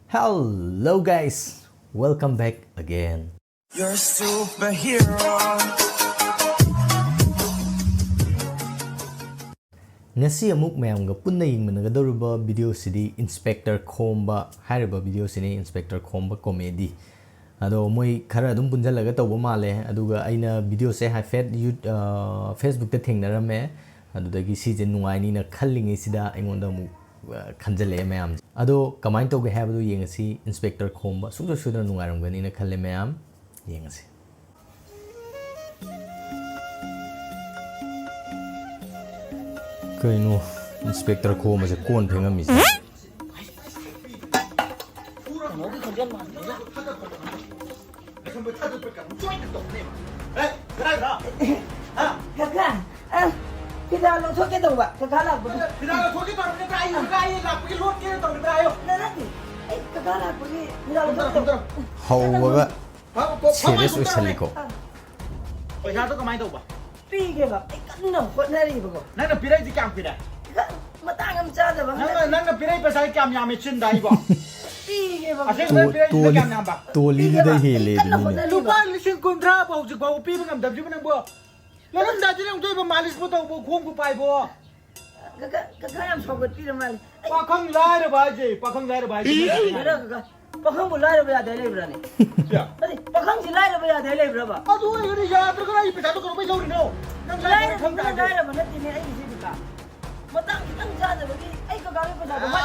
Hello guys, welcome back again. You're a superhero. Ngasi amuk mayamga punna yingmanagadaruba video sidi Inspector Khomba hariba video sini Inspector Khomba comedy. Ado moi khara adum punjalaga tawba male aduga aina video se hafet Facebook ta thengnarame adudagi season nungaini na khallingi sida aingonda mu khanjale mayam ado kamai tawge habadu yengasi Inspector Khomba sugda sudra nungairamgani na khalle mayam yengasi kaino Inspector Khomba se kon phengamiพี่ดาวลงโทษแกตัวกะกะหลับพี่ดาวลงโทษแกตัวกะกะอยู่กะหลับไปรถแกตัวได้อยู่นั่นสิไอ้กะกะหลับพี่ดาวลงโทษตัว hawwaga serious oisaliko ไปหาตัวกะไม้ตัวบ่ปีแกบ่ไอ้กันน่ะคนน่ะรีบ่ก็นั่นน่ะพี่ได้สิกำพี่ได้มาตั้งกำจ้าจ้ะบ่นั่นน่ะพี่ได้ภาษากำยามไม่ชินได้บ่ปีแกบ่อาเช่นพี่ได้กำยามบ่ตัวลีได้เฮเลดินี่ ลูกบ้านลิชิงกุนทราบ่จิบ่ปีมันกำดับจิมันบ่แล้วนั่นได้จะต้องช่วยมาลิสบ่ต้องบ่ควงกูไปบ่กะยามชอบปีละมาปะคังไล่ระบายจีปะคังไล่ระบายจีปะคังบ่ไล่ระบายได้เลยบ่นี่จ้ะปะคังสิไล่ระบายได้เลยบ่บ่ಅದು ಇದು ಯಾತ್ರ ಕರ ಈ ಪಿಟಾಟು ಕರ by Lowry no ನಂไล่คังได้ระบายนั่นนี่ไอ้สิಬಿಕมาตั้งจ้าจ้ะบ่ไอ้กะกะไปจ้าบ่มา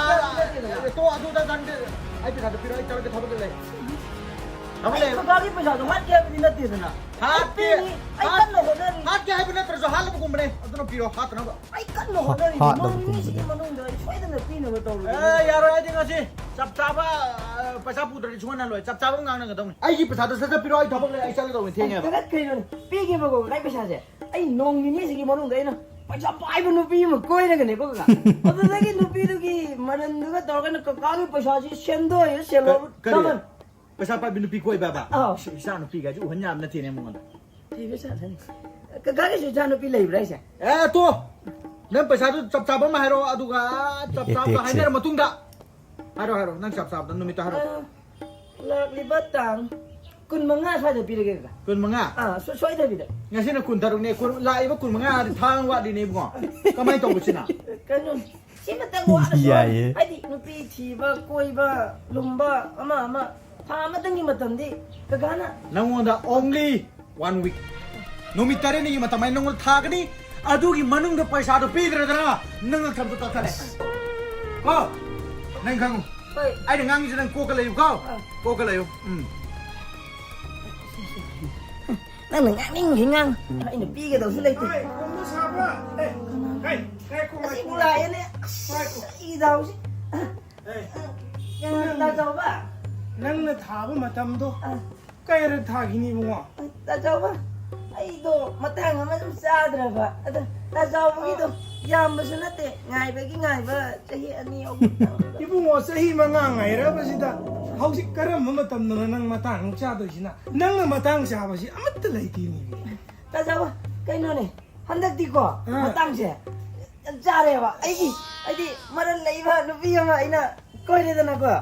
ತೋ ಅದು ದಂಡ I ಪಿಟಾಟು ಪಿರ I ಚಳಗೆ ಥಬಲೆ ಲೈ ಆಮೇಲೆ ಕะಕಾไปจ้าบ่ಮಾತ್ತೆ ಬಿನ ತಿದನ ಹಾತಿ ಐ ಕನ್ನು ಹೋದರಿ ಹಾತಿ ಐ ಬಿನ ತರ ಹಾಲು ಬುಗುಂಬನೆ ಅದನ್ನ ಪಿರೋ ಹಾತ ನಗ ಐ ಕನ್ನು ಹೋದರಿ ಮನುಂದ ಸೈದನ ಪೀನ ಬತೋರು ಏ ಯಾರೋ ಐ ದಿನಸಿ ಚಪ್ ಚಾಬ ಪೈಸಾ ಪುದ್ರಿ ಚುಮನ ಲೋಯ್ ಚಪ್ ಚಾಬ ngang nang dong ai gi pesa da sa piro ai thobale ai chal dong theng ba ka kai no pi gi ba go lai pesa je ai nong ni ni sigi manung dai na paisa pai bu nu pi ma koi na ne ko ka adu da gi nu pi du gi manan du ga tor ga na ka ka gi pesa ji sendo ye selo kaman pesa pa binu pi koi ba ba oh sa no pi ga ju hanyam na thene mo pi pesa thani ka ga gi sa no pi lai brai sa eh to nan pesa du chap chap ma haro adu ga chap chap ba hainer matung da haro nang chap chap nu mi ta haro lak libat tang kun manga sa de pi de ga kun manga soi de pi de ngasi na kun tarung ne kun lai ba kun manga thang wa di ne bu kamai to bu china kan no si ma tang wa ai di nu pi thi ba koi ba lum ba ama tha ma tang gi matam di ka ga na nangonda only 1 week numi tare ni ma tamai nangol thagni adu gi manung da paisa do pi dra dra nang tham to ta ne ko nang khang ai de ngang ji nang ko ka le ko ka le nang ngang ngang ai nu pi ga do su le ti ko mo sa ba hey ko ai ku la ye ne i dau si da jau ba nang na thaba matamdo kaira thagini bunga da jau ba ai do matang ma sam sa dra ba da jau ba gi do yam ba su na te ngai ba gi ngai ba chahi ani au ibungo sahi manga ngaira basida hausi karam matam na nang matang cha do sina nang na matang cha ba si amat laiti ni da jau ba kai no ne handak di ko matang se cha re ba ai di maran lai ba nu pi ma ina koi re da na ko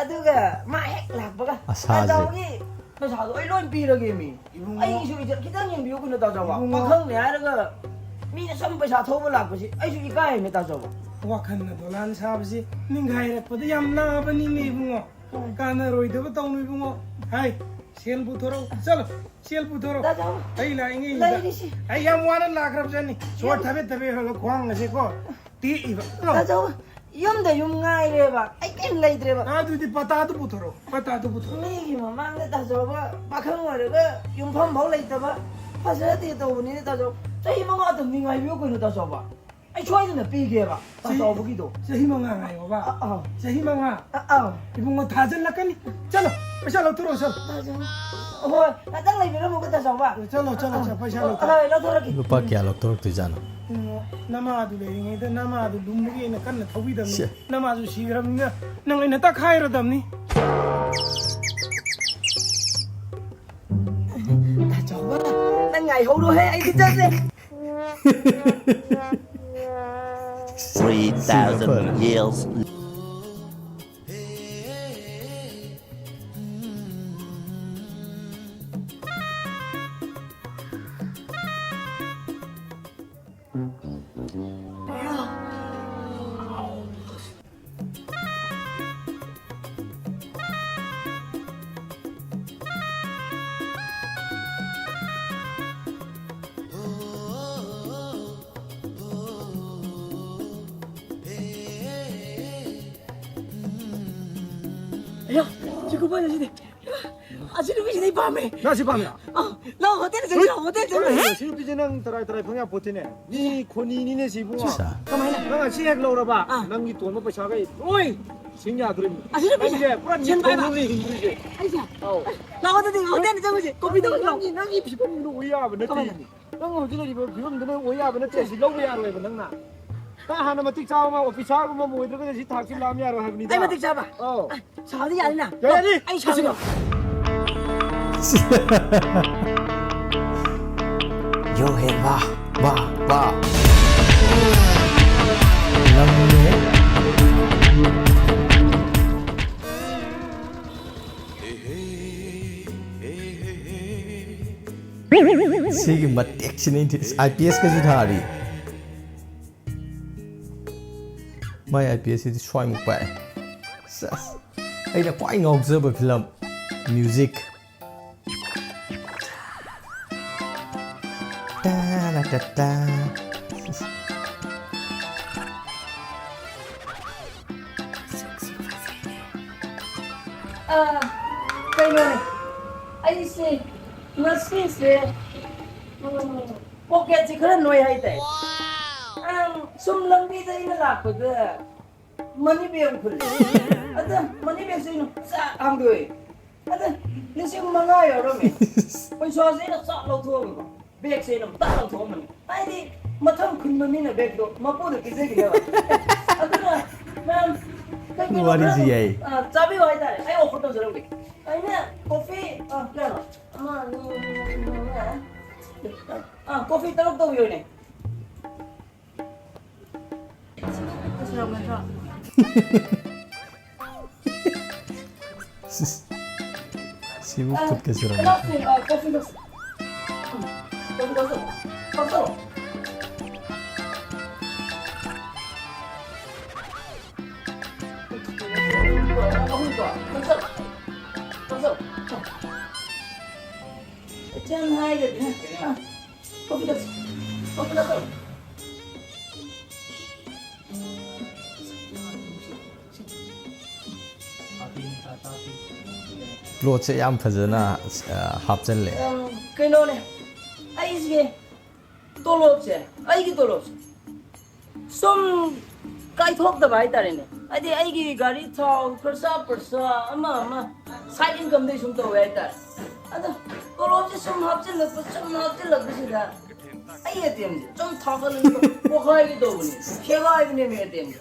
aduga ma hek lak ba ka da jau gi na sa do ai lon pi ra ge mi ai su i kitang yin bi ko na da jau ba pa khang ne ha ga mi na sam paisa thoba lak ba si ai su i kai me da jau ba wakhan na dolan sa ba si ningai ra pa yam na ba ni ni bungo kana roi da ba tong ni bungo hai sel bu thoro chalo sel bu thoro da jau ai la ngi lai ni si ai yam wana lak rab jani so thabe ho khwang na se ko ti i ba da jau yum da yum ngai re ba ai ken lai dre ba adu di pata du bu thoro mi gi ma mang da jau ba pa khang wa ga yum phom bhau lai ta ba pa sa ti to ni da jau chai ma ma da mi ngai bi ko ni da jau ba ai choi na pi ge ba da jau bu gi do sahi manga ngai ba sahi manga ibungo thajan lakani chalo paisa lo thoro sal da jau oi na tang lai bi ra mo ga da jau ba chalo paisa lo ai lo thoro ki lupa kya lok torok tu jana nama adu le ngai da nama adu dumbugi na kan na thobi dam ni nama adu sigram ni nang ina ta khai ra dam ni da jau ba nang ngai ho do he ai ki cha se 3,000 years 야, 지금 뭐야 지금? 아직은 왜 이리 밤에? 나 지방이야. 나 호텔에 가자. 호텔 좀. 실비지는 드라이 평야 보티네. 니 코니니네 지붕아. 자. 내가 시액 넣으러봐. 낭기 돈을 빼셔가. 오이. 신야 그럼. 이제 뿌란 니 돈을 힘들지. 아이야. 나 호텔에 좀 커피도 좀. 낭이 비범으로 오야봐 늦지. 낭 어디로 이거 비범드는 오야봐 늦지. 실로 오야로 해 낭나. 나 하나만 틱 잡으면 오피사하고 뭐 모이들고 지 탁실 라미야로 하니까. 아이 마틱 잡아. 자리 아니나. 야야니. 아이 잡아. 요해 와 lamne sigi matek sini IPS ka ji thari mai IPS di swai muk pai sas ai da kwai ngau zaba film music da da da da cái này anh xem nó xem pocket chỉ có nuôi hay đấy sum lăng đi đây nó lạc của cái money bag khul ada money bag sih sa ang doi ada ni sih mangai ở đâu mình bây giờ sih nó sa lâu thua mình bag sih nó ta lâu thua mình ai đi mà thằng khun mình là bag đó mà bố được cái gì kìa ada là What is he? Sabi ko ay ay offer to sarong ay na coffee claro coffee talog daw yun eh sarong na Sibuk put ka sirang. coffee dos coffee chân hai rồi không được Plot se yam phajana hapchan le. cái nô này ai gì tolop se ai cái tolop som cái thuốc tập ai ta này ai thì ai cái gari thao persa ama side income đấy chúng tôi ai ta ada tolop se som hấp chân lực cái gì đó ai cái tiền trong thao cái này có khai cái đồ này khai cái này mấy tiền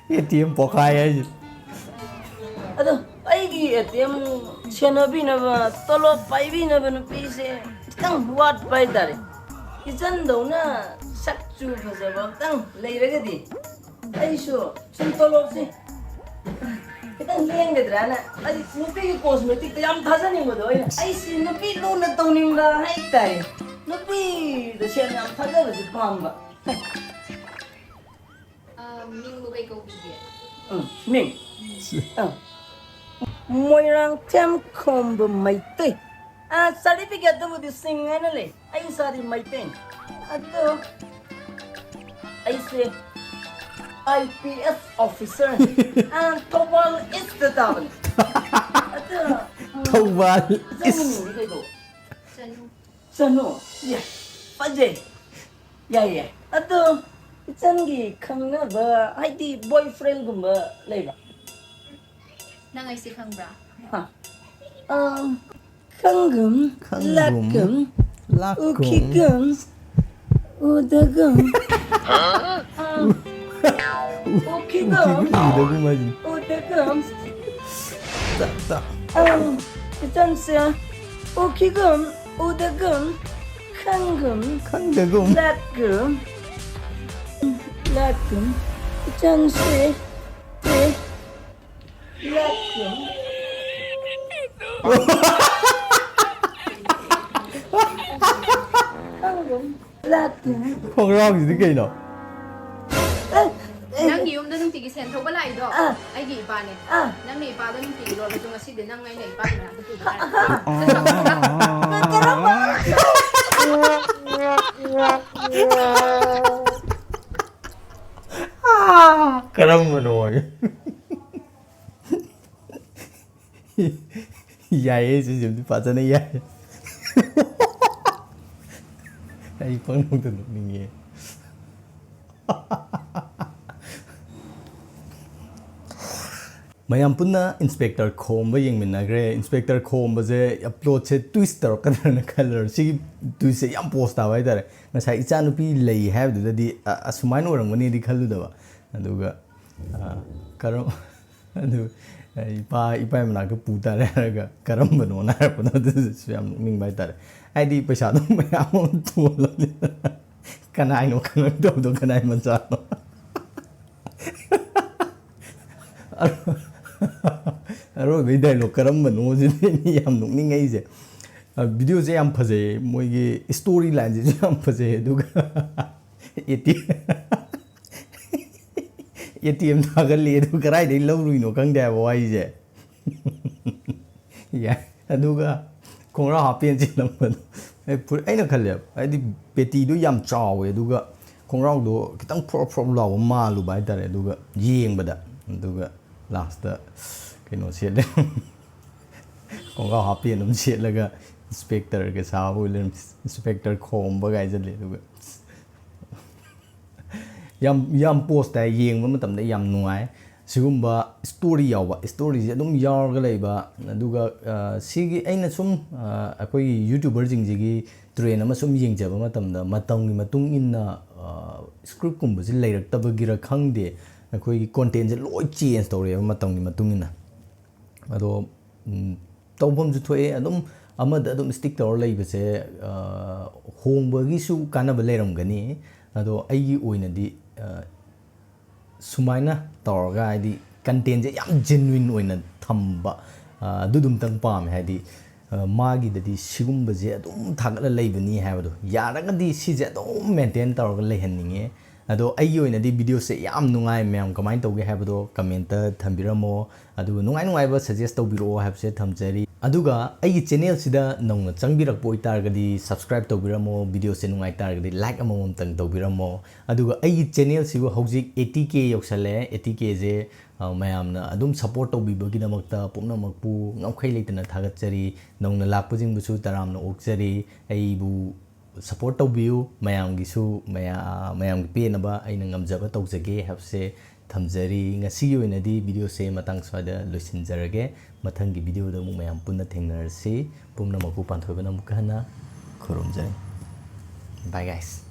ATM pokai ai. ada ai cái ATM chena bi na ba tolop pai bi na ba no pi se tang wat pai ta đấy cái chân đâu na sắc chu phải giờ bảo tăng lấy ra cái gì ai số chúng tôi làm gì cái tăng liêng cái đó nè ai nó bị cái cosmetic cái âm thắt ra nhiều rồi ai xin nó bị luôn nó tông niệm ra hay tay nó bị cái chuyện âm thắt ra là gì không vậy mình mua cái câu gì mình mỗi lần thêm không được mấy tê certificate đó thì sinh ngay nè anh sao thì mấy tê Aduh, I say IPS officer and Thoubal is the Thoubal. Aduh, Thoubal is. Sanu yeah, Pajay, yeah. Aduh, Changi khang na ba, ay di boyfriend ko ba, lay ba? Nangay si Khang Bra Khang lakgum, ukigum. Udagam. Ukigam. Udagam. Tak. Itan siya. Ukigam. Udagam. Kangam. Kangagum. Lakgam. Itan siya. Lakgam. Không rong gì thế kia nào. Nang iyong na nung tigi sen Thoubal ay do ay gi pa ni nang ni pa do nung tigi lo na tunga si din nang ngay na pa na to Karambao. Karambao Yai sih jadi pacarnya yai. Ai pang nong tu ni. Mayam punna inspector Khomba yang minagre inspector Khomba je upload se twister kadar color si twist se yam post awai tare ngasai ichanu pi lei have du di asumai no rang mani di khalu da ba aduga karam adu ipa mana ke puta ga karam bano na pa du yam ning bai tare ai di paisa do mayam tu lo kanai no kanai do kanai man cha no Aro bây giờ lúc Karambao nó gìนี่ยามนุ่งนี่ไงเจ้วิดีโอเจ้ายามพะเจมวยกีสตอรี่ไลน์เจ้ายามพะเจดูกATM ทากันเลยดูกระไรได้เล่าลุยโนกังเดียวไว้เจ้ยาดูกคงเราหาเปลี่ยนจริงแล้วมันไอ้นั่นเขาเรียกไอ้ที่เปตีดูยามจ้าวเว้ยดูกคงเราดูตั้งพร้อมเรามาลูบายแต่ดูกยิงบัดดูกlast cái nó chết đấy còn có học tiền nó chết là cái inspector cái sao vui lên inspector Khomba cái gì đấy đúng không yam post tại riêng với tầm đấy yam nuôi sum ba story giàu ba story sẽ đúng giàu cái này ba đúng không si cái anh là sum cái youtuber chính cái trend mà sum riêng chứ mà tầm đó mà tung in script cũng bị lấy được tập cái ra khăng đi cái content sẽ lỗi change story mà tung in ado tawbam ju thoe adum amada adum stick tor lei bese hongba gi su kana ba leram gani ado ai gi oina di sumaina tor ga di content je yam genuine oina thamba dudum tang pam ha di magi da di sigum ba je adum thagala lei bani ha bado yara ga di si je adum maintain tor ga lei hanninge ado ai gi oina di video se yam nungai mem kamai toge ha bado comment thambiramo adu nungai ba suggest tobiro have se thamjari aduga ai channel sida nongna changbirak poi targadi subscribe tobiramo video se nungai targadi like amom tang tobiramo aduga ai channel sibu hojik 80k yoksale 80k je mayamna adum support tobibagi namakta pumna makpu ngamkhai leitana thagachari nongna lakpujing busu taramna okjari ai bu support taubiu mayam gisu mayam pe na ba aina ngamjaba tawjage have se thamjari ngasi oinadi video se matang swada loisinjarage mathangi video da mu mayam punna thengnarsi pumna maku panthoibana mukana khoromjai bye guys